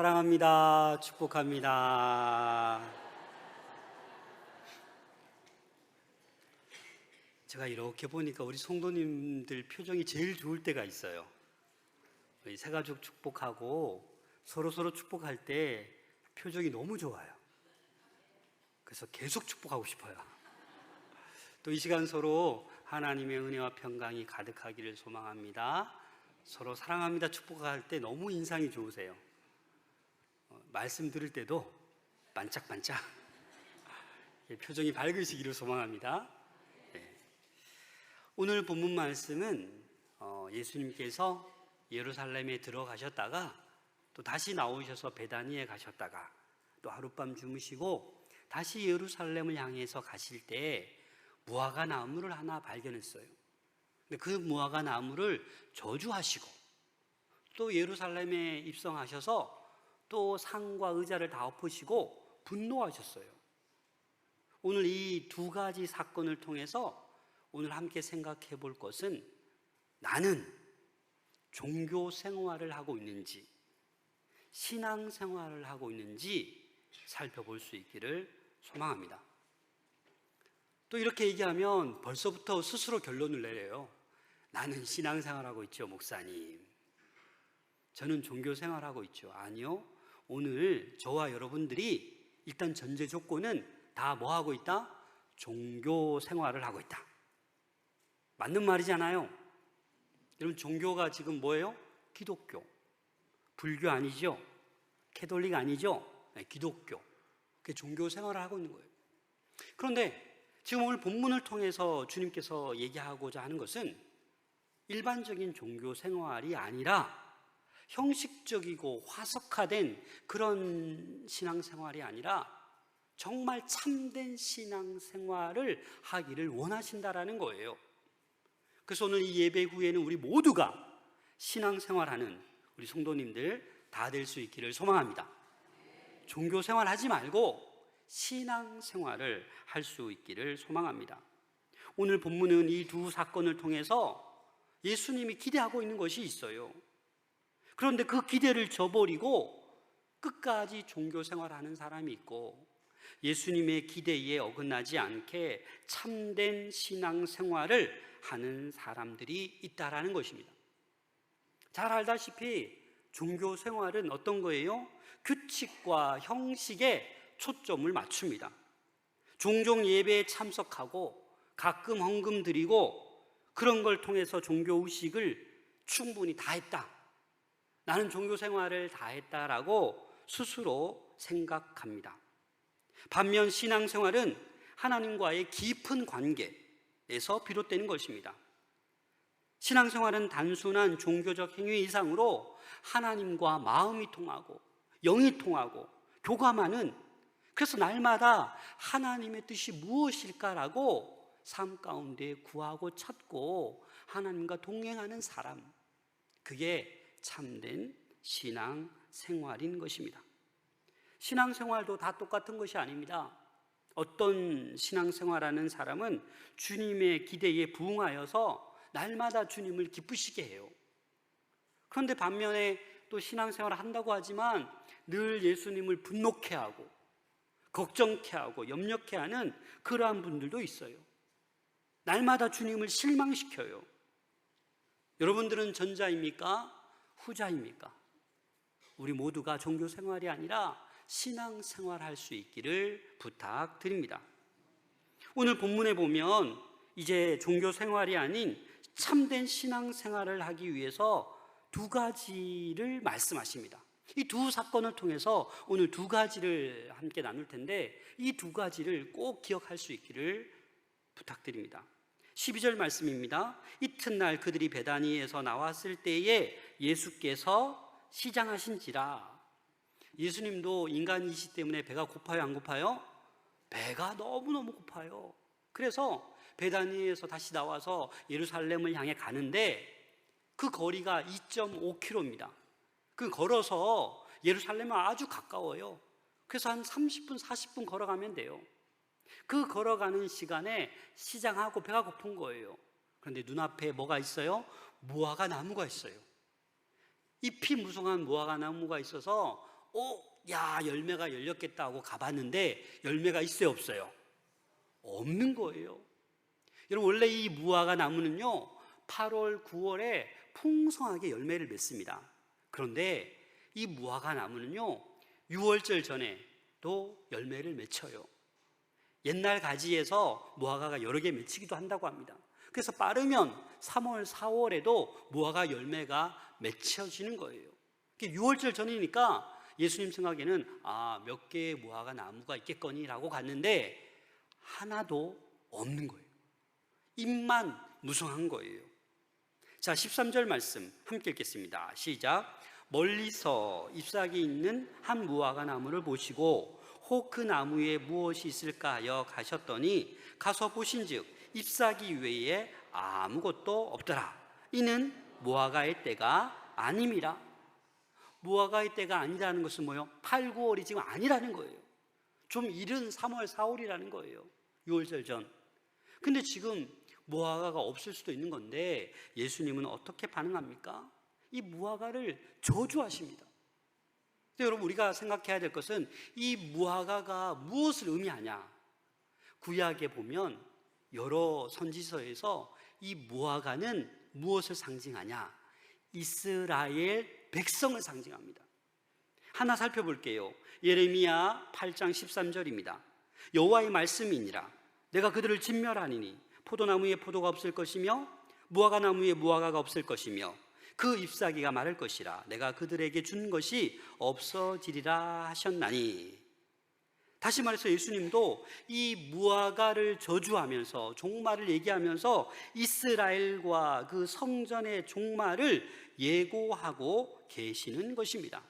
사랑합니다. 축복합니다. 제가 이렇게 보니까 우리 성도님들 표정이 제일 좋을 때가 있어요. 우리 새가족 축복하고 서로 축복할 때 표정이 너무 좋아요. 그래서 계속 축복하고 싶어요. 또 이 시간 서로 하나님의 은혜와 평강이 가득하기를 소망합니다. 서로 사랑합니다 축복할 때 너무 인상이 좋으세요. 말씀 들을 때도 반짝반짝 표정이 밝으시기를 소망합니다. 네. 오늘 본문 말씀은 예수님께서 예루살렘에 들어가셨다가 또 다시 나오셔서 베다니에 가셨다가 또 하룻밤 주무시고 다시 예루살렘을 향해서 가실 때 무화과 나무를 하나 발견했어요. 근데 그 무화과 나무를 저주하시고 또 예루살렘에 입성하셔서 또 상과 의자를 다 엎으시고 분노하셨어요. 오늘 이 두 가지 사건을 통해서 오늘 함께 생각해 볼 것은 나는 종교 생활을 하고 있는지 신앙 생활을 하고 있는지 살펴볼 수 있기를 소망합니다. 또 이렇게 얘기하면 벌써부터 스스로 결론을 내려요. 나는 신앙 생활하고 있죠, 목사님. 저는 종교 생활하고 있죠. 아니요. 오늘 저와 여러분들이 일단 전제 조건은 다 뭐 하고 있다? 종교 생활을 하고 있다. 맞는 말이잖아요. 여러분 종교가 지금 뭐예요? 기독교. 불교 아니죠? 캐톨릭 아니죠? 네, 기독교. 그게 종교 생활을 하고 있는 거예요. 그런데 지금 오늘 본문을 통해서 주님께서 얘기하고자 하는 것은 일반적인 종교 생활이 아니라 형식적이고 화석화된 그런 신앙생활이 아니라 정말 참된 신앙생활을 하기를 원하신다라는 거예요. 그래서 오늘 이 예배 후에는 우리 모두가 신앙생활하는 우리 성도님들 다 될 수 있기를 소망합니다. 종교생활 하지 말고 신앙생활을 할 수 있기를 소망합니다. 오늘 본문은 이 두 사건을 통해서 예수님이 기대하고 있는 것이 있어요. 그런데 그 기대를 저버리고 끝까지 종교생활하는 사람이 있고 예수님의 기대에 어긋나지 않게 참된 신앙생활을 하는 사람들이 있다라는 것입니다. 잘 알다시피 종교생활은 어떤 거예요? 규칙과 형식에 초점을 맞춥니다. 종종 예배에 참석하고 가끔 헌금 드리고 그런 걸 통해서 종교의식을 충분히 다 했다. 나는 종교생활을 다 했다라고 스스로 생각합니다. 반면 신앙생활은 하나님과의 깊은 관계에서 비롯되는 것입니다. 신앙생활은 단순한 종교적 행위 이상으로 하나님과 마음이 통하고 영이 통하고 교감하는, 그래서 날마다 하나님의 뜻이 무엇일까라고 삶 가운데 구하고 찾고 하나님과 동행하는 사람, 그게 참된 신앙생활인 것입니다. 신앙생활도 다 똑같은 것이 아닙니다. 어떤 신앙생활하는 사람은 주님의 기대에 부응하여서 날마다 주님을 기쁘시게 해요. 그런데 반면에 또 신앙생활을 한다고 하지만 늘 예수님을 분노케 하고 걱정케 하고 염려케 하는 그러한 분들도 있어요. 날마다 주님을 실망시켜요. 여러분들은 전자입니까? 후자입니까? 우리 모두가 종교생활이 아니라 신앙생활할 수 있기를 부탁드립니다. 오늘 본문에 보면 이제 종교생활이 아닌 참된 신앙생활을 하기 위해서 두 가지를 말씀하십니다. 이 두 사건을 통해서 오늘 두 가지를 함께 나눌 텐데 이 두 가지를 꼭 기억할 수 있기를 부탁드립니다. 12절 말씀입니다. 이튿날 그들이 베다니에서 나왔을 때에 예수께서 시장하신지라. 예수님도 인간이시 때문에 배가 고파요, 안 고파요? 배가 너무너무 고파요. 그래서 베다니에서 다시 나와서 예루살렘을 향해 가는데 그 거리가 2.5km입니다. 그 걸어서 예루살렘은 아주 가까워요. 그래서 한 30분, 40분 걸어가면 돼요. 그 걸어가는 시간에 시장하고 배가 고픈 거예요. 그런데 눈앞에 뭐가 있어요? 무화과 나무가 있어요. 잎이 무성한 무화과 나무가 있어서 야, 열매가 열렸겠다 하고 가봤는데 열매가 있어요, 없어요? 없는 거예요. 여러분, 원래 이 무화과 나무는요 8월, 9월에 풍성하게 열매를 맺습니다. 그런데 이 무화과 나무는요 6월절 전에도 열매를 맺혀요. 옛날 가지에서 무화과가 여러 개 맺히기도 한다고 합니다. 그래서 빠르면 3월, 4월에도 무화과 열매가 맺혀지는 거예요. 6월절 전이니까 예수님 생각에는 몇 개의 무화과 나무가 있겠거니라고 갔는데 하나도 없는 거예요. 잎만 무성한 거예요. 자, 13절 말씀 함께 읽겠습니다. 시작. 멀리서 잎사귀 있는 한 무화과 나무를 보시고 혹 그 나무에 무엇이 있을까 하여 가셨더니 가서 보신즉 잎사귀 외에 아무것도 없더라. 이는 무화과의 때가 아님이라. 무화과의 때가 아니라는 것은 뭐예요? 8, 9월이 지금 아니라는 거예요. 좀 이른 3월, 4월이라는 거예요. 6월절 전. 근데 지금 무화과가 없을 수도 있는 건데 예수님은 어떻게 반응합니까? 이 무화과를 저주하십니다. 근데 여러분, 우리가 생각해야 될 것은 이 무화과가 무엇을 의미하냐? 구약에 보면 여러 선지서에서 이 무화과는 무엇을 상징하냐? 이스라엘 백성을 상징합니다. 하나 살펴볼게요. 예레미야 8장 13절입니다. 여호와의 말씀이니라. 내가 그들을 진멸하니니 포도나무에 포도가 없을 것이며 무화과 나무에 무화과가 없을 것이며 그 잎사귀가 마를 것이라. 내가 그들에게 준 것이 없어지리라 하셨나니. 다시 말해서 예수님도 이 무화과를 저주하면서 종말을 얘기하면서 이스라엘과 그 성전의 종말을 예고하고 계시는 것입니다.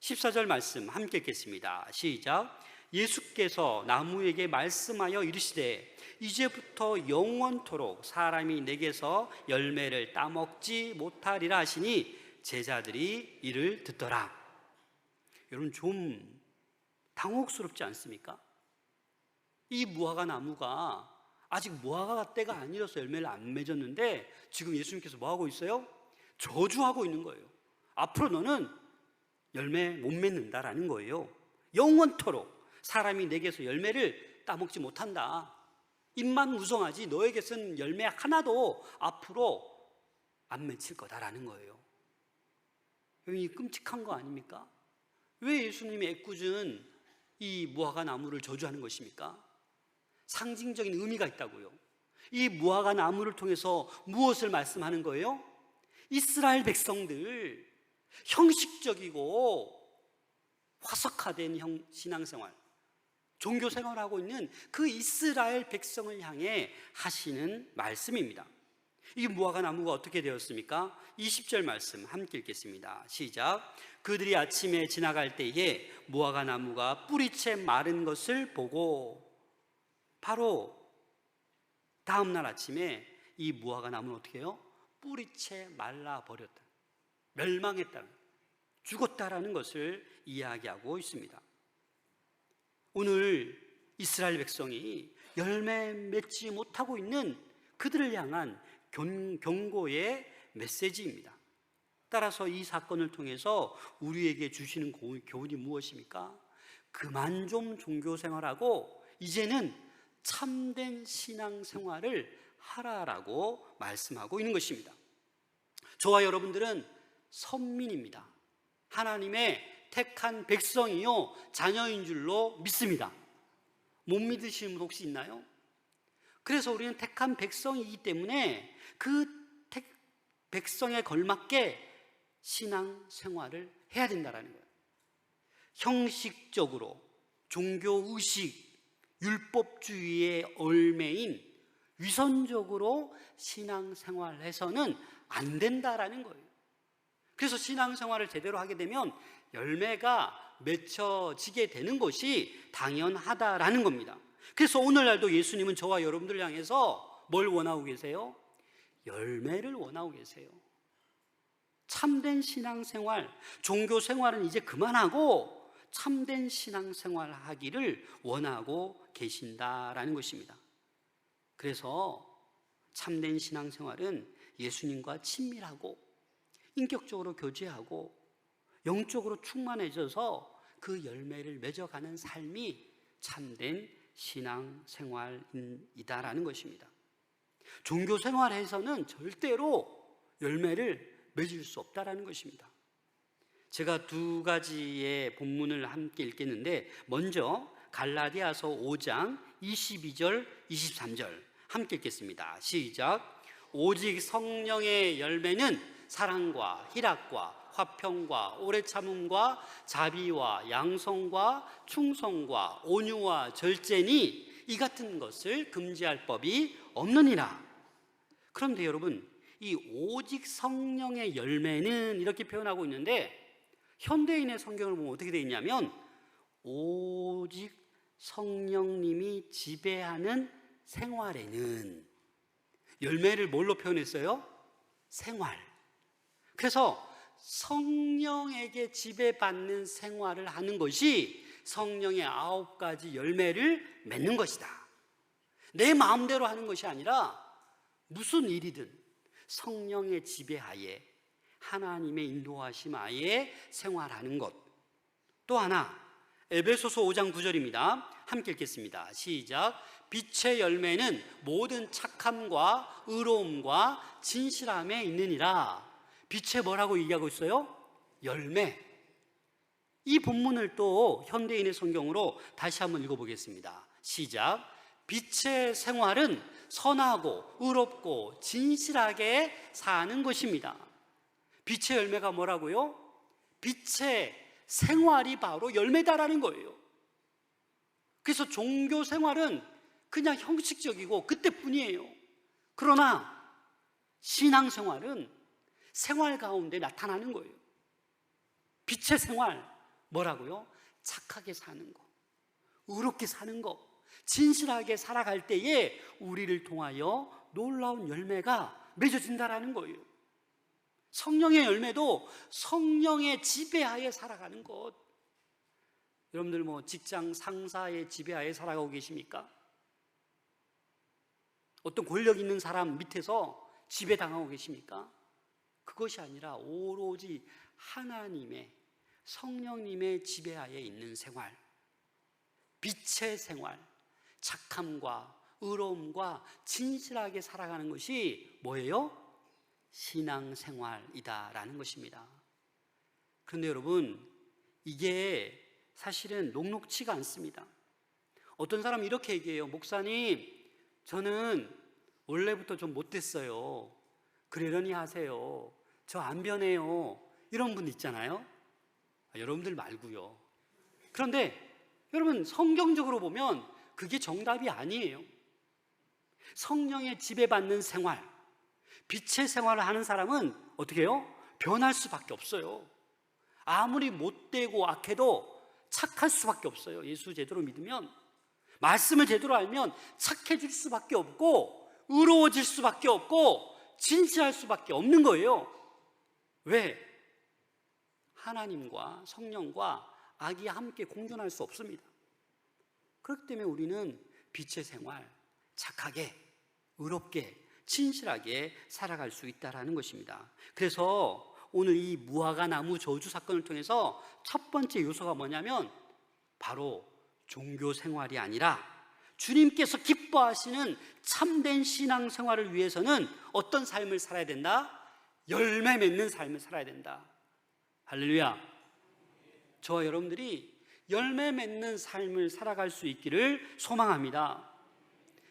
14절 말씀 함께 읽겠습니다. 시작. 예수께서 나무에게 말씀하여 이르시되 이제부터 영원토록 사람이 내게서 열매를 따먹지 못하리라 하시니 제자들이 이를 듣더라. 여러분, 좀 당혹스럽지 않습니까? 이 무화과 나무가 아직 무화과 때가 아니라서 열매를 안 맺었는데 지금 예수님께서 뭐 하고 있어요? 저주하고 있는 거예요. 앞으로 너는 열매 못 맺는다라는 거예요. 영원토록 사람이 내게서 열매를 따먹지 못한다. 잎만 무성하지 너에게서는 열매 하나도 앞으로 안 맺힐 거다라는 거예요. 이 끔찍한 거 아닙니까? 왜 예수님이 애꿎은 이 무화과 나무를 저주하는 것입니까? 상징적인 의미가 있다고요. 이 무화과 나무를 통해서 무엇을 말씀하는 거예요? 이스라엘 백성들, 형식적이고 화석화된 신앙생활, 종교생활을 하고 있는 그 이스라엘 백성을 향해 하시는 말씀입니다. 이 무화과 나무가 어떻게 되었습니까? 20절 말씀 함께 읽겠습니다. 시작. 그들이 아침에 지나갈 때에 무화과 나무가 뿌리채 마른 것을 보고, 바로 다음 날 아침에 이 무화과 나무는 어떻게 해요? 뿌리채 말라버렸다, 멸망했다, 죽었다라는 것을 이야기하고 있습니다. 오늘 이스라엘 백성이 열매 맺지 못하고 있는 그들을 향한 경고의 메시지입니다. 따라서 이 사건을 통해서 우리에게 주시는 교훈이 무엇입니까? 그만 좀 종교생활하고 이제는 참된 신앙생활을 하라라고 말씀하고 있는 것입니다. 저와 여러분들은 선민입니다. 하나님의 택한 백성이요 자녀인 줄로 믿습니다. 못 믿으시는 분 혹시 있나요? 그래서 우리는 택한 백성이기 때문에 그 백성에 걸맞게 신앙생활을 해야 된다는 거예요. 형식적으로 종교의식, 율법주의의 얼매인 위선적으로 신앙생활해서는 안 된다라는 거예요. 그래서 신앙생활을 제대로 하게 되면 열매가 맺혀지게 되는 것이 당연하다라는 겁니다. 그래서 오늘날도 예수님은 저와 여러분들을 향해서 뭘 원하고 계세요? 열매를 원하고 계세요. 참된 신앙생활, 종교생활은 이제 그만하고 참된 신앙생활 하기를 원하고 계신다라는 것입니다. 그래서 참된 신앙생활은 예수님과 친밀하고 인격적으로 교제하고 영적으로 충만해져서 그 열매를 맺어가는 삶이 참된 신앙생활이다라는 것입니다. 종교 생활에서는 절대로 열매를 맺을 수 없다라는 것입니다. 제가 두 가지의 본문을 함께 읽겠는데, 먼저 갈라디아서 5장 22절 23절 함께 읽겠습니다. 시작. 오직 성령의 열매는 사랑과 희락과 화평과 오래 참음과 자비와 양성과 충성과 온유와 절제니 이 같은 것을 금지할 법이 없느니라. 그런데 여러분, 이 오직 성령의 열매는 이렇게 표현하고 있는데, 현대인의 성경을 보면 어떻게 되어 있냐면 오직 성령님이 지배하는 생활에는, 열매를 뭘로 표현했어요? 생활. 그래서 성령에게 지배받는 생활을 하는 것이 성령의 9가지 열매를 맺는 것이다. 내 마음대로 하는 것이 아니라 무슨 일이든 성령의 지배하에, 하나님의 인도하심 하에 생활하는 것. 또 하나, 에베소서 5장 9절입니다. 함께 읽겠습니다. 시작. 빛의 열매는 모든 착함과 의로움과 진실함에 있느니라. 빛의 뭐라고 얘기하고 있어요? 열매. 이 본문을 또 현대인의 성경으로 다시 한번 읽어보겠습니다. 시작. 빛의 생활은 선하고 의롭고 진실하게 사는 것입니다. 빛의 열매가 뭐라고요? 빛의 생활이 바로 열매다라는 거예요. 그래서 종교 생활은 그냥 형식적이고 그때뿐이에요. 그러나 신앙생활은 생활 가운데 나타나는 거예요. 빛의 생활 뭐라고요? 착하게 사는 거, 의롭게 사는 거, 진실하게 살아갈 때에 우리를 통하여 놀라운 열매가 맺어진다라는 거예요. 성령의 열매도 성령의 지배하에 살아가는 것. 여러분들 뭐 직장 상사의 지배하에 살아가고 계십니까? 어떤 권력 있는 사람 밑에서 지배당하고 계십니까? 그것이 아니라 오로지 하나님의, 성령님의 지배하에 있는 생활, 빛의 생활, 착함과 의로움과 진실하게 살아가는 것이 뭐예요? 신앙생활이다라는 것입니다. 그런데 여러분, 이게 사실은 녹록치가 않습니다. 어떤 사람이 이렇게 얘기해요. 목사님, 저는 원래부터 좀 못됐어요. 그러려니 하세요. 저 안 변해요. 이런 분 있잖아요. 여러분들 말고요. 그런데 여러분, 성경적으로 보면 그게 정답이 아니에요. 성령의 지배받는 생활, 빛의 생활을 하는 사람은 어떻게 해요? 변할 수밖에 없어요. 아무리 못되고 악해도 착할 수밖에 없어요. 예수 제대로 믿으면, 말씀을 제대로 알면 착해질 수밖에 없고 의로워질 수밖에 없고 진실할 수밖에 없는 거예요. 왜? 하나님과 성령과 악이 함께 공존할 수 없습니다. 그렇기 때문에 우리는 빛의 생활, 착하게, 의롭게, 진실하게 살아갈 수 있다는 것입니다. 그래서 오늘 이 무화과 나무 저주 사건을 통해서 첫 번째 요소가 뭐냐면 바로 종교 생활이 아니라 주님께서 기뻐하시는 참된 신앙 생활을 위해서는 어떤 삶을 살아야 된다? 열매 맺는 삶을 살아야 된다. 할렐루야. 저와 여러분들이 열매 맺는 삶을 살아갈 수 있기를 소망합니다.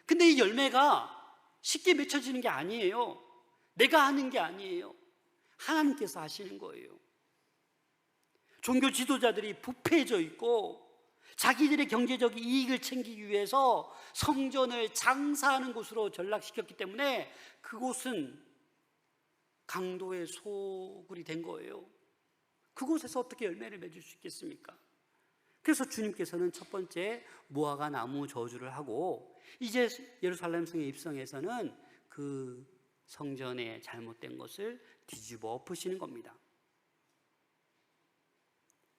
근데 이 열매가 쉽게 맺혀지는 게 아니에요. 내가 하는 게 아니에요. 하나님께서 하시는 거예요. 종교 지도자들이 부패해져 있고 자기들의 경제적 이익을 챙기기 위해서 성전을 장사하는 곳으로 전락시켰기 때문에 그곳은 강도의 소굴이 된 거예요. 그곳에서 어떻게 열매를 맺을 수 있겠습니까? 그래서 주님께서는 첫 번째 무화과 나무 저주를 하고 이제 예루살렘 성에 입성해서는 그 성전의 잘못된 것을 뒤집어 엎으시는 겁니다.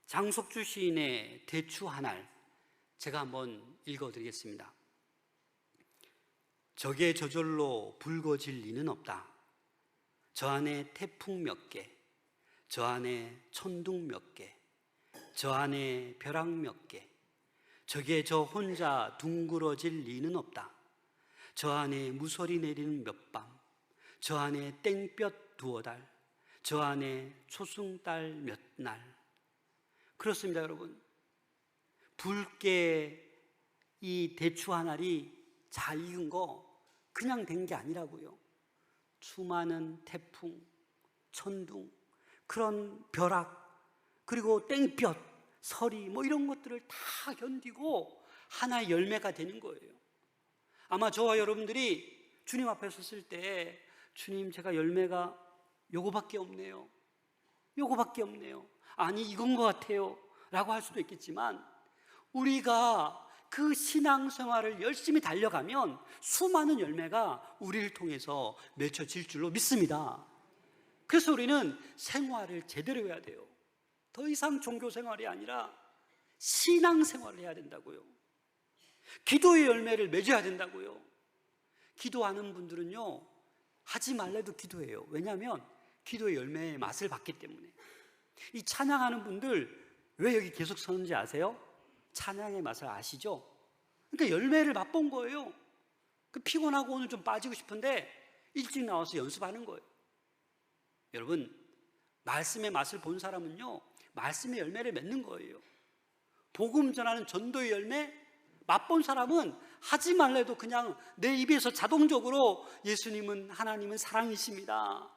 장석주 시인의 대추 하날, 제가 한번 읽어드리겠습니다. 적의 저절로 붉어질 리는 없다. 저 안에 태풍 몇 개, 저 안에 천둥 몇 개, 저 안에 벼락 몇 개, 저기에 저 혼자 둥그러질 리는 없다. 저 안에 무서리 내리는 몇 밤, 저 안에 땡볕 두어 달, 저 안에 초승달 몇 날. 그렇습니다, 여러분. 붉게 이 대추 한 알이 잘 익은 거 그냥 된 게 아니라고요. 수많은 태풍, 천둥, 그런 벼락, 그리고 땡볕, 서리 뭐 이런 것들을 다 견디고 하나의 열매가 되는 거예요. 아마 저와 여러분들이 주님 앞에 섰을 때 주님, 제가 열매가 요거밖에 없네요. 요거밖에 없네요. 아니, 이건 것 같아요. 라고 할 수도 있겠지만, 우리가 그 신앙생활을 열심히 달려가면 수많은 열매가 우리를 통해서 맺혀질 줄로 믿습니다. 그래서 우리는 생활을 제대로 해야 돼요. 더 이상 종교 생활이 아니라 신앙생활을 해야 된다고요. 기도의 열매를 맺어야 된다고요. 기도하는 분들은요, 하지 말래도 기도해요. 왜냐하면 기도의 열매의 맛을 봤기 때문에. 이 찬양하는 분들 왜 여기 계속 서는지 아세요? 찬양의 맛을 아시죠? 그러니까 열매를 맛본 거예요. 피곤하고 오늘 좀 빠지고 싶은데 일찍 나와서 연습하는 거예요. 여러분, 말씀의 맛을 본 사람은요, 말씀의 열매를 맺는 거예요. 복음 전하는 전도의 열매 맛본 사람은 하지 말래도 그냥 내 입에서 자동적으로 예수님은, 하나님은 사랑이십니다,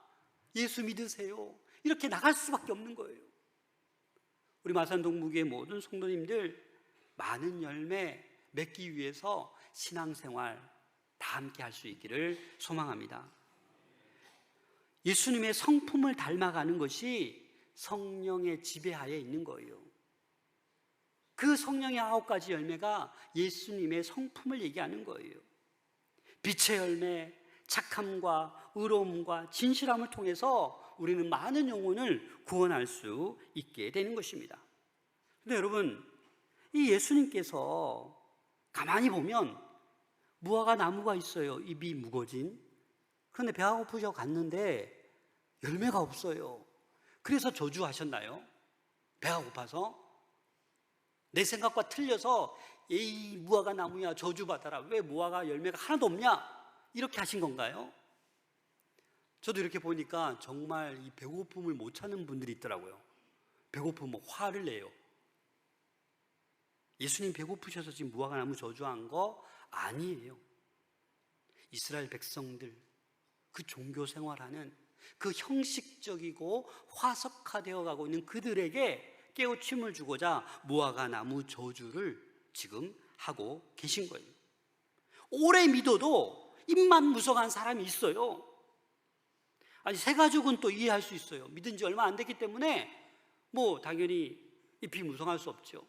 예수 믿으세요, 이렇게 나갈 수밖에 없는 거예요. 우리 마산동무교의 모든 성도님들 많은 열매 맺기 위해서 신앙생활 다 함께 할 수 있기를 소망합니다. 예수님의 성품을 닮아가는 것이 성령의 지배하에 있는 거예요. 그 성령의 9가지 열매가 예수님의 성품을 얘기하는 거예요. 빛의 열매, 착함과 의로움과 진실함을 통해서 우리는 많은 영혼을 구원할 수 있게 되는 것입니다. 그런데 여러분, 이 예수님께서 가만히 보면 무화과 나무가 있어요. 잎이 무거진. 그런데 배가 고프셔 갔는데 열매가 없어요. 그래서 저주하셨나요? 배가 고파서? 내 생각과 틀려서 이 무화과 나무야 저주받아라, 왜 무화과 열매가 하나도 없냐, 이렇게 하신 건가요? 저도 이렇게 보니까 정말 이 배고픔을 못 참는 분들이 있더라고요. 배고프면 화를 내요. 예수님 배고프셔서 지금 무화과 나무 저주한 거 아니에요. 이스라엘 백성들, 그 종교 생활하는 그 형식적이고 화석화되어 가고 있는 그들에게 깨우침을 주고자 무화과 나무 저주를 지금 하고 계신 거예요. 오래 믿어도 입만 무성한 사람이 있어요. 아니, 새 가족은 또 이해할 수 있어요. 믿은 지 얼마 안 됐기 때문에 뭐 당연히 잎이 무성할 수 없죠.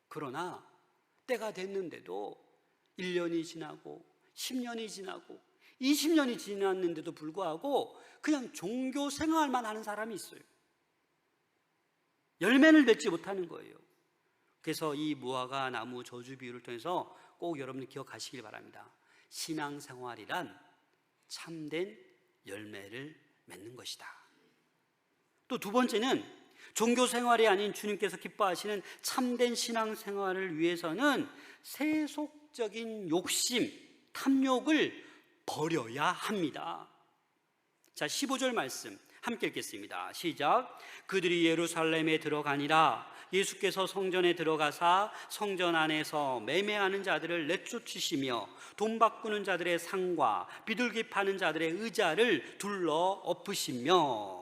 그러나 때가 됐는데도 1년이 지나고 10년이 지나고 20년이 지났는데도 불구하고 그냥 종교 생활만 하는 사람이 있어요. 열매를 맺지 못하는 거예요. 그래서 이 무화과 나무 저주 비유를 통해서 꼭 여러분들 기억하시길 바랍니다. 신앙생활이란 참된 열매를 맺는 것이다. 또 두 번째는 종교생활이 아닌 주님께서 기뻐하시는 참된 신앙생활을 위해서는 세속적인 욕심, 탐욕을 버려야 합니다. 자, 15절 말씀 함께 읽겠습니다. 시작. 그들이 예루살렘에 들어가니라. 예수께서 성전에 들어가사 성전 안에서 매매하는 자들을 내쫓으시며 돈 바꾸는 자들의 상과 비둘기 파는 자들의 의자를 둘러 엎으시며.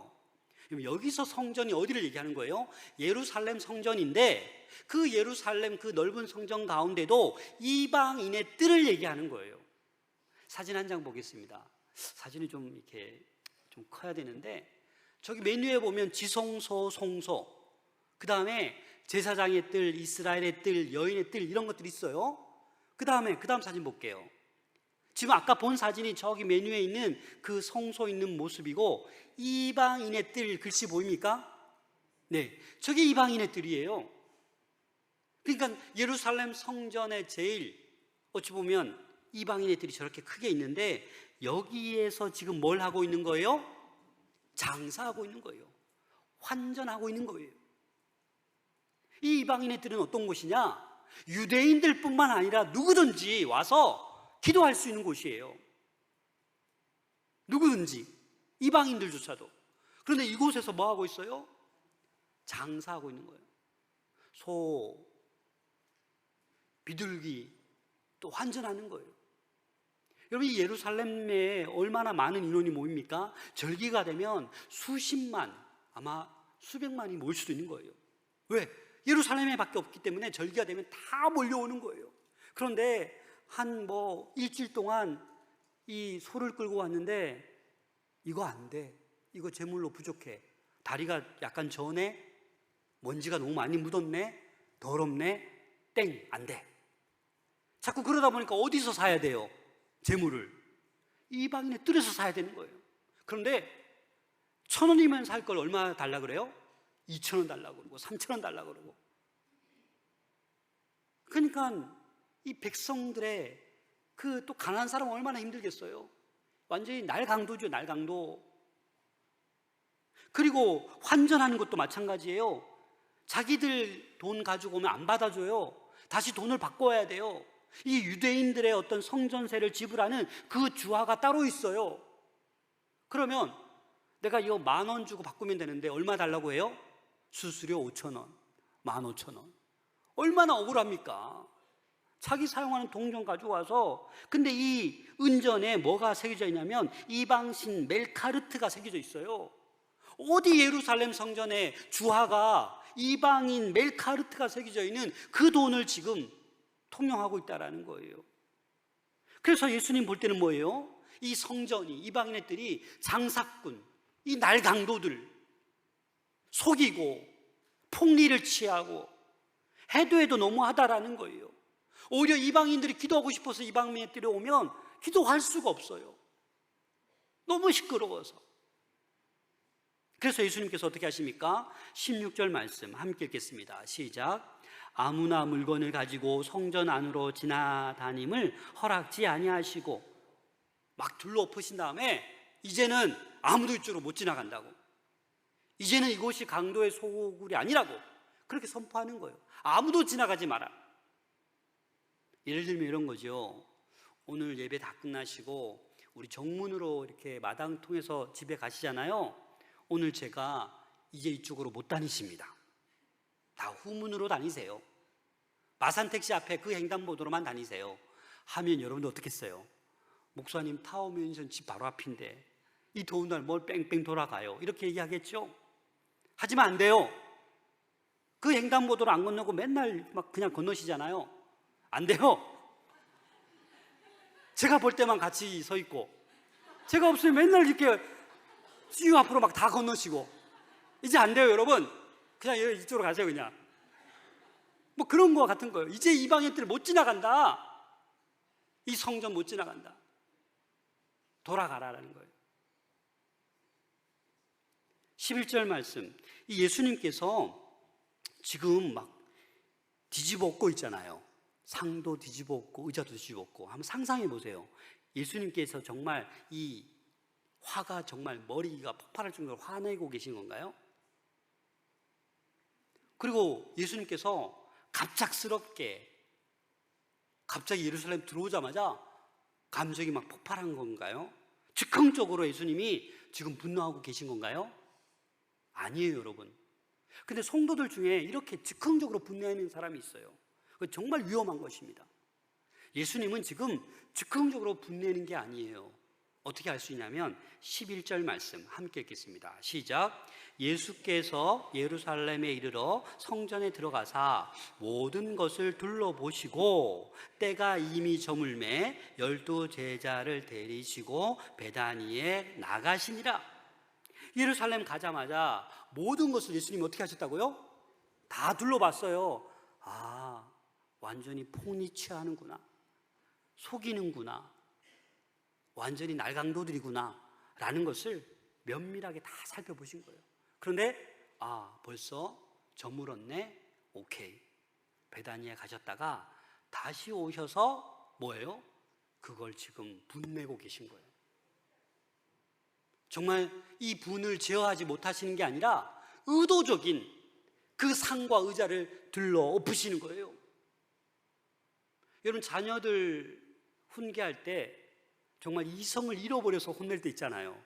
여기서 성전이 어디를 얘기하는 거예요? 예루살렘 성전인데 그 예루살렘 그 넓은 성전 가운데도 이방인의 뜰을 얘기하는 거예요. 사진 한 장 보겠습니다. 사진이 좀 이렇게 좀 커야 되는데, 저기 맨 위에 보면 지성소, 송소, 그 다음에 제사장의 뜰, 이스라엘의 뜰, 여인의 뜰, 이런 것들이 있어요. 그 다음 사진 볼게요. 지금 아까 본 사진이 저기 맨 위에 있는 그 성소 있는 모습이고, 이방인의 뜰 글씨 보입니까? 네, 저게 이방인의 뜰이에요. 그러니까 예루살렘 성전에 제일 어찌 보면 이방인의 뜰이 저렇게 크게 있는데, 여기에서 지금 뭘 하고 있는 거예요? 장사하고 있는 거예요. 환전하고 있는 거예요. 이 이방인의 뜰은 어떤 곳이냐? 유대인들뿐만 아니라 누구든지 와서 기도할 수 있는 곳이에요. 누구든지, 이방인들조차도. 그런데 이곳에서 뭐 하고 있어요? 장사하고 있는 거예요. 소, 비둘기 또 환전하는 거예요. 여러분, 이 예루살렘에 얼마나 많은 인원이 모입니까? 절기가 되면 수십만, 아마 수백만이 모일 수도 있는 거예요. 왜? 예루살렘에 밖에 없기 때문에 절기가 되면 다 몰려오는 거예요. 그런데 한 일주일 동안 이 소를 끌고 왔는데 이거 안 돼. 이거 제물로 부족해. 다리가 약간 저네. 먼지가 너무 많이 묻었네. 더럽네. 땡, 안 돼. 자꾸 그러다 보니까 어디서 사야 돼요? 제물을. 이방인의 뜰에서 사야 되는 거예요. 그런데 1,000원이면 살 걸 얼마 달라 그래요? 2,000원 달라고 그러고 3,000원 달라고 그러고. 그러니까 이 백성들의 또 가난한 사람은 얼마나 힘들겠어요. 완전히 날강도죠, 날강도. 그리고 환전하는 것도 마찬가지예요. 자기들 돈 가지고 오면 안 받아줘요. 다시 돈을 바꿔야 돼요. 이 유대인들의 어떤 성전세를 지불하는 그 주화가 따로 있어요. 그러면 내가 이거 10,000원 주고 바꾸면 되는데 얼마 달라고 해요? 수수료 5,000원, 15,000원. 얼마나 억울합니까? 자기 사용하는 동전 가지고 와서. 근데 이 은전에 뭐가 새겨져 있냐면 이방신 멜카르트가 새겨져 있어요. 어디 예루살렘 성전에 주화가 이방인 멜카르트가 새겨져 있는 그 돈을 지금 통용하고 있다라는 거예요. 그래서 예수님 볼 때는 뭐예요? 이 성전이, 이방인의 뜰이 장사꾼, 이 날강도들 속이고 폭리를 취하고 해도 너무하다라는 거예요. 오히려 이방인들이 기도하고 싶어서 이방인의 뜰에 오면 기도할 수가 없어요. 너무 시끄러워서. 그래서 예수님께서 어떻게 하십니까? 16절 말씀 함께 읽겠습니다. 시작. 아무나 물건을 가지고 성전 안으로 지나다님을 허락지 아니하시고, 막 둘러엎으신 다음에 이제는 아무도 이쪽으로 못 지나간다고, 이제는 이곳이 강도의 소굴이 아니라고 그렇게 선포하는 거예요. 아무도 지나가지 마라. 예를 들면 이런 거죠. 오늘 예배 다 끝나시고 우리 정문으로 이렇게 마당 통해서 집에 가시잖아요. 오늘 제가 이제 이쪽으로 못 다니십니다. 다 후문으로 다니세요. 마산택시 앞에 그 횡단보도로만 다니세요. 하면 여러분들 어떻겠어요? 목사님 타워맨션 집 바로 앞인데 이 더운 날 뭘 뺑뺑 돌아가요? 이렇게 얘기하겠죠? 하지만 안 돼요. 그 횡단보도를 안 건너고 맨날 막 그냥 건너시잖아요. 안 돼요. 제가 볼 때만 같이 서 있고, 제가 없으면 맨날 이렇게 쭉 앞으로 막 다 건너시고. 이제 안 돼요, 여러분. 그냥 이쪽으로 가세요, 그냥. 뭐 그런 거와 같은 거예요. 이제 이방인 뜰 못 지나간다. 이 성전 못 지나간다. 돌아가라라는 거예요. 11절 말씀. 이 예수님께서 지금 막 뒤집어 엎고 있잖아요. 상도 뒤집어 엎고 의자도 뒤집어 엎고. 한번 상상해 보세요. 예수님께서 정말 이 화가 정말 머리가 폭발할 정도로 화내고 계신 건가요? 그리고 예수님께서 갑작스럽게 갑자기 예루살렘 들어오자마자 감정이 막 폭발한 건가요? 즉흥적으로 예수님이 지금 분노하고 계신 건가요? 아니에요, 여러분. 근데 성도들 중에 이렇게 즉흥적으로 분노하는 사람이 있어요. 그거 정말 위험한 것입니다. 예수님은 지금 즉흥적으로 분내는 게 아니에요. 어떻게 알 수 있냐면 11절 말씀 함께 읽겠습니다. 시작. 예수께서 예루살렘에 이르러 성전에 들어가사 모든 것을 둘러보시고 때가 이미 저물매 12 제자를 데리시고 베다니에 나가시니라. 예루살렘 가자마자 모든 것을 예수님이 어떻게 하셨다고요? 다 둘러봤어요. 아, 완전히 폭리 취하는구나, 속이는구나, 완전히 날강도들이구나 라는 것을 면밀하게 다 살펴보신 거예요. 그런데 벌써 저물었네. 오케이. 베다니에 가셨다가 다시 오셔서 뭐예요? 그걸 지금 분내고 계신 거예요. 정말 이 분을 제어하지 못하시는 게 아니라 의도적인 그 상과 의자를 들러 엎으시는 거예요. 여러분, 자녀들 훈계할 때 정말 이성을 잃어버려서 혼낼 때 있잖아요.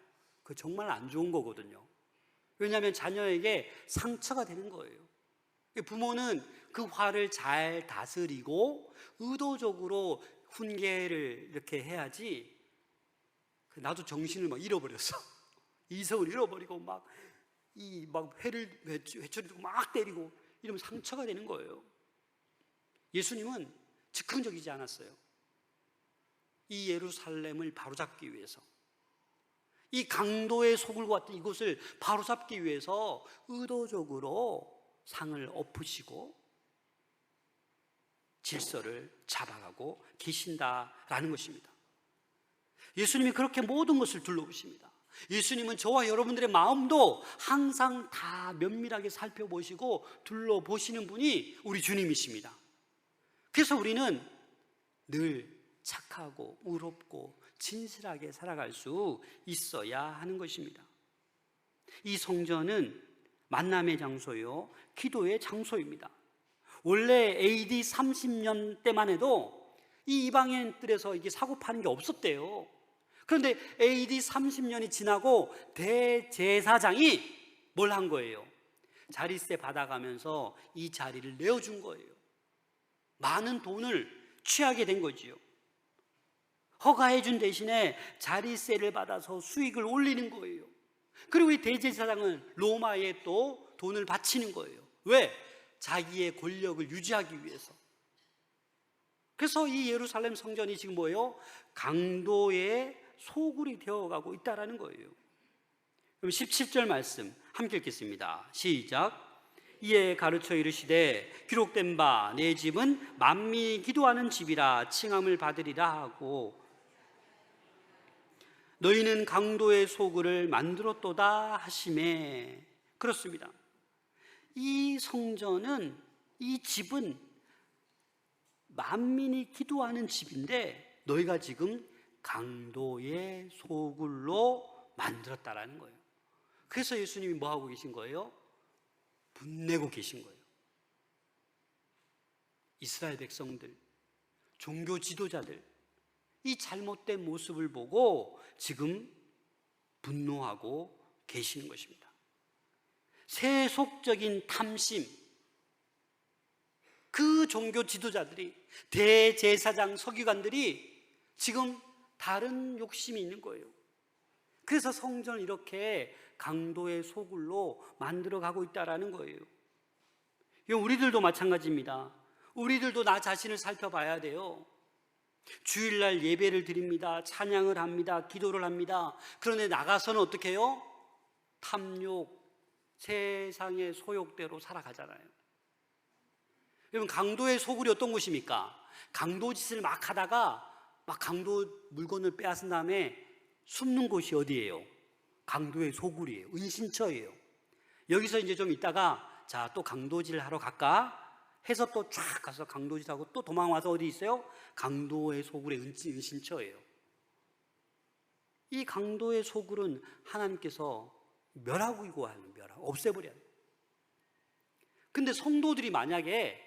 그거 정말 안 좋은 거거든요. 왜냐하면 자녀에게 상처가 되는 거예요. 부모는 그 화를 잘 다스리고 의도적으로 훈계를 이렇게 해야지, 나도 정신을 막 잃어버렸어. 이성을 잃어버리고 막 회를 회초리로 막 때리고 이러면 상처가 되는 거예요. 예수님은 즉흥적이지 않았어요. 이 예루살렘을 바로잡기 위해서, 이 강도의 소굴과 같은 이곳을 바로잡기 위해서 의도적으로 상을 엎으시고 질서를 잡아가고 계신다라는 것입니다. 예수님이 그렇게 모든 것을 둘러보십니다. 예수님은 저와 여러분들의 마음도 항상 다 면밀하게 살펴보시고 둘러보시는 분이 우리 주님이십니다. 그래서 우리는 늘 착하고 의롭고 진실하게 살아갈 수 있어야 하는 것입니다. 이 성전은 만남의 장소요, 기도의 장소입니다. 원래 AD 30년 때만 해도 이 이방인들에서 이게 사고 파는 게 없었대요. 그런데 AD 30년이 지나고 대제사장이 뭘 한 거예요? 자리세 받아가면서 이 자리를 내어준 거예요. 많은 돈을 취하게 된 거지요. 허가해준 대신에 자리세를 받아서 수익을 올리는 거예요. 그리고 이 대제사장은 로마에 또 돈을 바치는 거예요. 왜? 자기의 권력을 유지하기 위해서. 그래서 이 예루살렘 성전이 지금 뭐예요? 강도의 소굴이 되어가고 있다라는 거예요. 그럼 17절 말씀 함께 읽겠습니다. 시작. 이에 가르쳐 이르시되 기록된 바 내 집은 만민이 기도하는 집이라 칭함을 받으리라 하고 너희는 강도의 소굴을 만들었도다 하시매. 그렇습니다. 이 성전은, 이 집은 만민이 기도하는 집인데 너희가 지금 강도의 소굴로 만들었다라는 거예요. 그래서 예수님이 뭐 하고 계신 거예요? 분내고 계신 거예요. 이스라엘 백성들, 종교 지도자들, 이 잘못된 모습을 보고 지금 분노하고 계시는 것입니다. 세속적인 탐심, 그 종교 지도자들이, 대제사장 서기관들이 지금 다른 욕심이 있는 거예요. 그래서 성전을 이렇게 강도의 소굴로 만들어가고 있다는 거예요. 우리들도 마찬가지입니다. 우리들도 나 자신을 살펴봐야 돼요. 주일날 예배를 드립니다. 찬양을 합니다. 기도를 합니다. 그런데 나가서는 어떻게 해요? 탐욕, 세상의 소욕대로 살아가잖아요. 여러분, 강도의 소굴이 어떤 곳입니까? 강도짓을 막 하다가 막 강도 물건을 빼앗은 다음에 숨는 곳이 어디예요? 강도의 소굴이에요. 은신처예요. 여기서 이제 좀 있다가 자, 또 강도질 하러 갈까? 해서 또 쫙 가서 강도질하고 또 도망와서 어디 있어요? 강도의 소굴의 은신처예요. 이 강도의 소굴은 하나님께서 멸하고 하는, 없애버려야 돼요. 근데 성도들이 만약에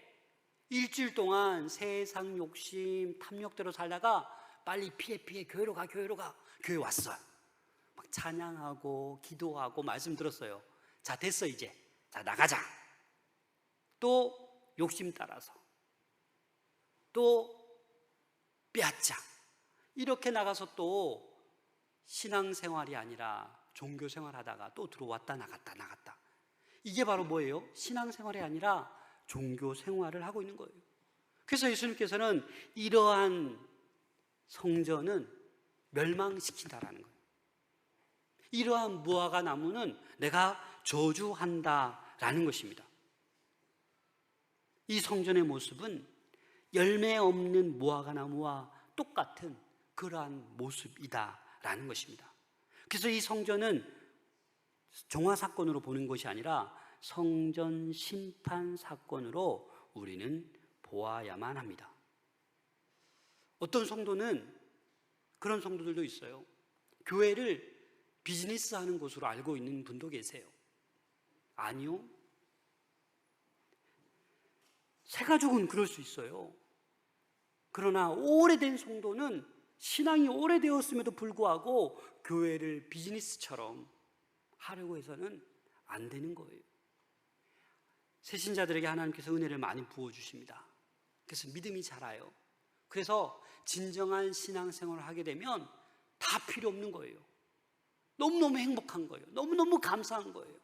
일주일 동안 세상 욕심, 탐욕대로 살다가 빨리 피해 교회로 가. 교회 왔어요. 막 찬양하고 기도하고 말씀 들었어요. 자, 됐어 이제. 자, 나가자. 또 욕심 따라서 또 빼앗자. 이렇게 나가서 또 신앙생활이 아니라 종교생활하다가 또 들어왔다 나갔다. 이게 바로 뭐예요? 신앙생활이 아니라 종교생활을 하고 있는 거예요. 그래서 예수님께서는 이러한 성전은 멸망시킨다라는 거예요. 이러한 무화과 나무는 내가 저주한다라는 것입니다. 이 성전의 모습은 열매 없는 무화과 나무와 똑같은 그러한 모습이다라는 것입니다. 그래서 이 성전은 종화 사건으로 보는 것이 아니라 성전 심판 사건으로 우리는 보아야만 합니다. 어떤 성도는, 그런 성도들도 있어요. 교회를 비즈니스 하는 곳으로 알고 있는 분도 계세요. 아니요. 새가족은 그럴 수 있어요. 그러나 오래된 성도는 신앙이 오래되었음에도 불구하고 교회를 비즈니스처럼 하려고 해서는 안 되는 거예요. 새신자들에게 하나님께서 은혜를 많이 부어주십니다. 그래서 믿음이 자라요. 그래서 진정한 신앙생활을 하게 되면 다 필요 없는 거예요. 너무너무 행복한 거예요. 너무너무 감사한 거예요.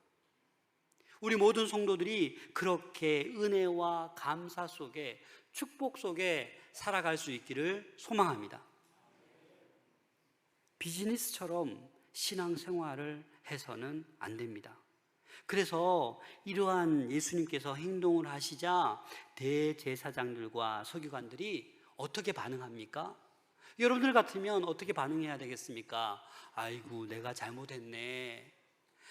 우리 모든 성도들이 그렇게 은혜와 감사 속에, 축복 속에 살아갈 수 있기를 소망합니다. 비즈니스처럼 신앙생활을 해서는 안 됩니다. 그래서 이러한 예수님께서 행동을 하시자 대제사장들과 서기관들이 어떻게 반응합니까? 여러분들 같으면 어떻게 반응해야 되겠습니까? 아이고, 내가 잘못했네.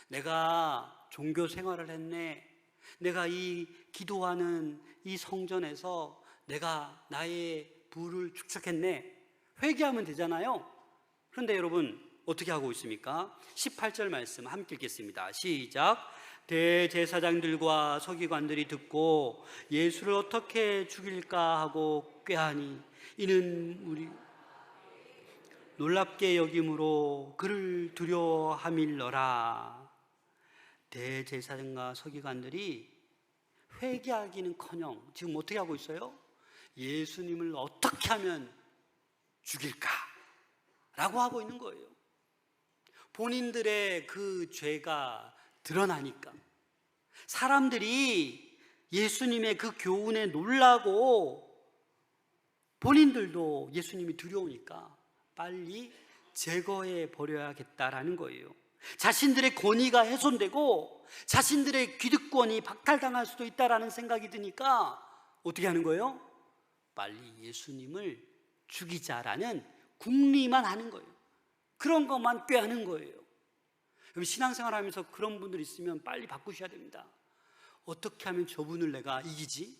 내가 종교 생활을 했네. 내가 이 기도하는 이 성전에서 내가 나의 부를 축적했네. 회개하면 되잖아요. 그런데 여러분 어떻게 하고 있습니까? 18절 말씀 함께 읽겠습니다. 시작. 대제사장들과 서기관들이 듣고 예수를 어떻게 죽일까 하고 꾀하니 이는 우리 놀랍게 여김으로 그를 두려워함일러라. 대제사장과 서기관들이 회개하기는커녕 지금 어떻게 하고 있어요? 예수님을 어떻게 하면 죽일까? 라고 하고 있는 거예요. 본인들의 그 죄가 드러나니까 사람들이 예수님의 그 교훈에 놀라고 본인들도 예수님이 두려우니까 빨리 제거해 버려야겠다라는 거예요. 자신들의 권위가 훼손되고 자신들의 기득권이 박탈당할 수도 있다라는 생각이 드니까 어떻게 하는 거예요? 빨리 예수님을 죽이자라는 궁리만 하는 거예요. 그런 것만 꾀하는 거예요. 여러분 신앙생활 하면서 그런 분들 있으면 빨리 바꾸셔야 됩니다. 어떻게 하면 저분을 내가 이기지?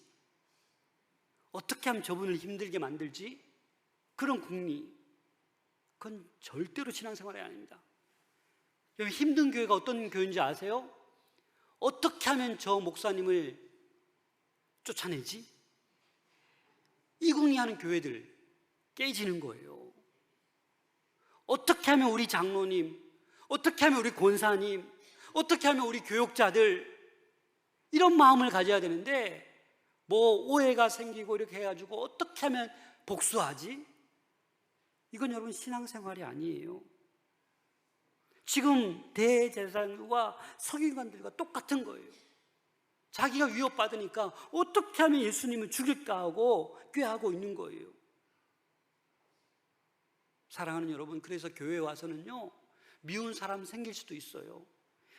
어떻게 하면 저분을 힘들게 만들지? 그런 궁리, 그건 절대로 신앙생활이 아닙니다. 여러분 힘든 교회가 어떤 교회인지 아세요? 어떻게 하면 저 목사님을 쫓아내지? 이 궁리하는 교회들 깨지는 거예요. 어떻게 하면 우리 장로님, 어떻게 하면 우리 권사님, 어떻게 하면 우리 교육자들 이런 마음을 가져야 되는데 뭐 오해가 생기고 이렇게 해가지고 어떻게 하면 복수하지? 이건 여러분 신앙생활이 아니에요. 지금 대제사장과 서기관들과 똑같은 거예요. 자기가 위협받으니까 어떻게 하면 예수님을 죽일까 하고 꾀하고 있는 거예요. 사랑하는 여러분, 그래서 교회에 와서는요 미운 사람 생길 수도 있어요.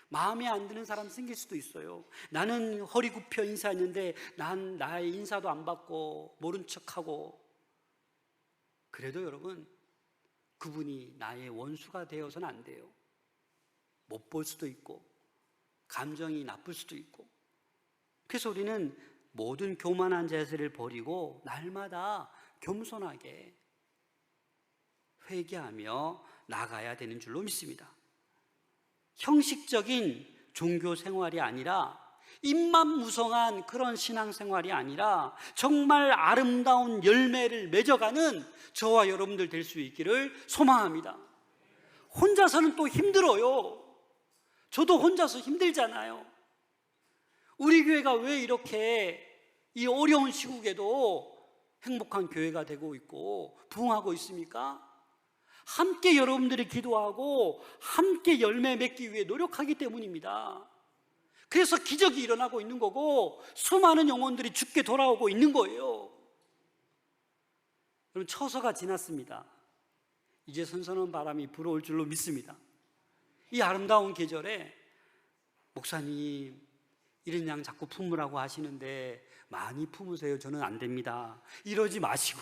마음에 안 드는 사람 생길 수도 있어요. 나는 허리 굽혀 인사했는데 난 나의 인사도 안 받고 모른 척하고. 그래도 여러분 그분이 나의 원수가 되어서는 안 돼요. 못 볼 수도 있고 감정이 나쁠 수도 있고. 그래서 우리는 모든 교만한 자세를 버리고 날마다 겸손하게 회개하며 나가야 되는 줄로 믿습니다. 형식적인 종교 생활이 아니라 입만 무성한 그런 신앙생활이 아니라 정말 아름다운 열매를 맺어가는 저와 여러분들 될 수 있기를 소망합니다. 혼자서는 또 힘들어요. 저도 혼자서 힘들잖아요. 우리 교회가 왜 이렇게 이 어려운 시국에도 행복한 교회가 되고 있고 부흥하고 있습니까? 함께 여러분들이 기도하고 함께 열매 맺기 위해 노력하기 때문입니다. 그래서 기적이 일어나고 있는 거고 수많은 영혼들이 죽게 돌아오고 있는 거예요. 여러분 처서가 지났습니다. 이제 선선한 바람이 불어올 줄로 믿습니다. 이 아름다운 계절에 목사님 이런 양 자꾸 품으라고 하시는데 많이 품으세요. 저는 안 됩니다. 이러지 마시고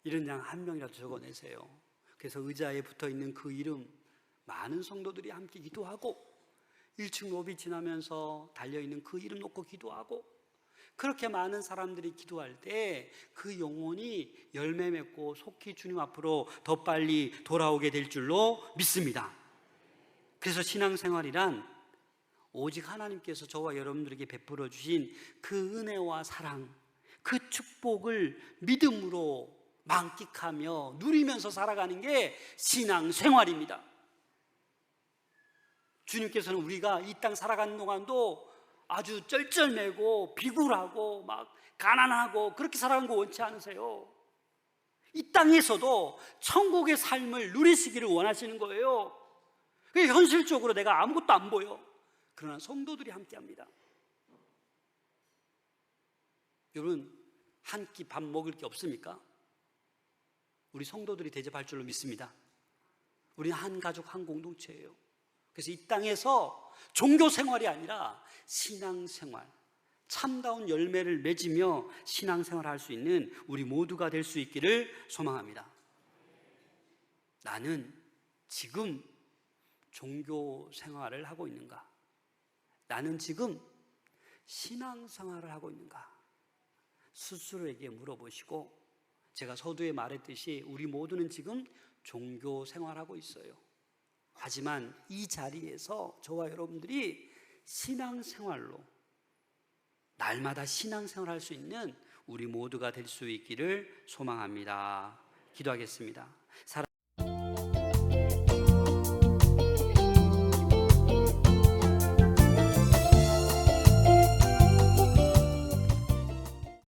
이런 양 한 명이라도 적어내세요. 그래서 의자에 붙어있는 그 이름 많은 성도들이 함께 기도하고 1층 로비 지나면서 달려있는 그 이름 놓고 기도하고 그렇게 많은 사람들이 기도할 때 그 영혼이 열매 맺고 속히 주님 앞으로 더 빨리 돌아오게 될 줄로 믿습니다. 그래서 신앙생활이란 오직 하나님께서 저와 여러분들에게 베풀어 주신 그 은혜와 사랑, 그 축복을 믿음으로 만끽하며 누리면서 살아가는 게 신앙생활입니다. 주님께서는 우리가 이 땅 살아가는 동안도 아주 쩔쩔매고 비굴하고 막 가난하고 그렇게 살아가는 거 원치 않으세요. 이 땅에서도 천국의 삶을 누리시기를 원하시는 거예요. 그게 현실적으로 내가 아무것도 안 보여. 그러나 성도들이 함께합니다. 여러분, 한 끼 밥 먹을 게 없습니까? 우리 성도들이 대접할 줄로 믿습니다. 우리는 한 가족 한 공동체예요. 그래서 이 땅에서 종교 생활이 아니라 신앙생활, 참다운 열매를 맺으며 신앙생활을 할 수 있는 우리 모두가 될 수 있기를 소망합니다. 나는 지금 종교 생활을 하고 있는가? 나는 지금 신앙생활을 하고 있는가? 스스로에게 물어보시고, 제가 서두에 말했듯이 우리 모두는 지금 종교 생활하고 있어요. 하지만 이 자리에서 저와 여러분들이 신앙생활로 날마다 신앙생활을 할 수 있는 우리 모두가 될 수 있기를 소망합니다. 기도하겠습니다.